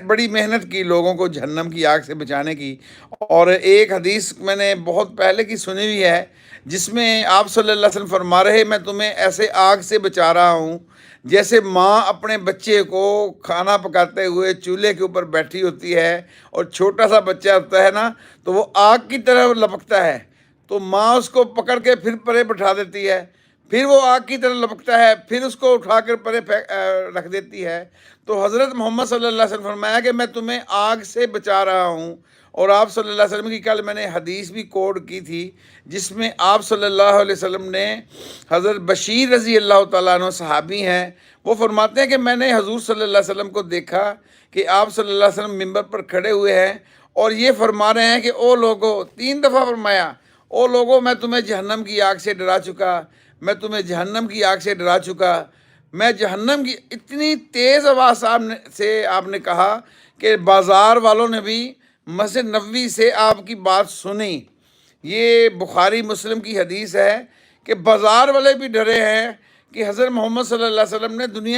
بڑی محنت کی لوگوں کو جہنم کی آگ سے بچانے کی، اور ایک حدیث میں نے بہت پہلے کی سنی ہوئی ہے، جس میں آپ صلی اللہ علیہ وسلم فرما رہے میں تمہیں ایسے آگ سے بچا رہا ہوں جیسے ماں اپنے بچے کو کھانا پکاتے ہوئے چولہے کے اوپر بیٹھی ہوتی ہے، اور چھوٹا سا بچہ ہوتا ہے نا، تو وہ آگ کی طرح لپکتا ہے، تو ماں اس کو پکڑ کے پھر پرے بٹھا دیتی ہے، پھر وہ آگ کی طرح لپکتا ہے، پھر اس کو اٹھا کر پرے رکھ دیتی ہے۔ تو حضرت محمد صلی اللہ علیہ وسلم فرمایا کہ میں تمہیں آگ سے بچا رہا ہوں۔ اور آپ صلی اللہ علیہ وسلم کی کل میں نے حدیث بھی کوٹ کی تھی، جس میں آپ صلی اللہ علیہ وسلم نے حضرت بشیر رضی اللہ تعالیٰ عنہ صحابی ہیں، وہ فرماتے ہیں کہ میں نے حضور صلی اللہ علیہ وسلم کو دیکھا کہ آپ صلی اللہ علیہ وسلم ممبر پر کھڑے ہوئے ہیں اور یہ فرما رہے ہیں کہ او لوگو، 3 دفعہ فرمایا، او لوگو میں تمہیں جہنم کی آگ سے ڈرا چکا، میں تمہیں جہنم کی آگ سے ڈرا چکا، میں جہنم کی، اتنی تیز آواز سے آپ نے کہا کہ بازار والوں نے بھی مسجد نبوی سے آپ کی بات سنی۔ یہ بخاری مسلم کی حدیث ہے کہ بازار والے بھی ڈرے ہیں کہ حضرت محمد صلی اللہ علیہ وسلم نے دنیا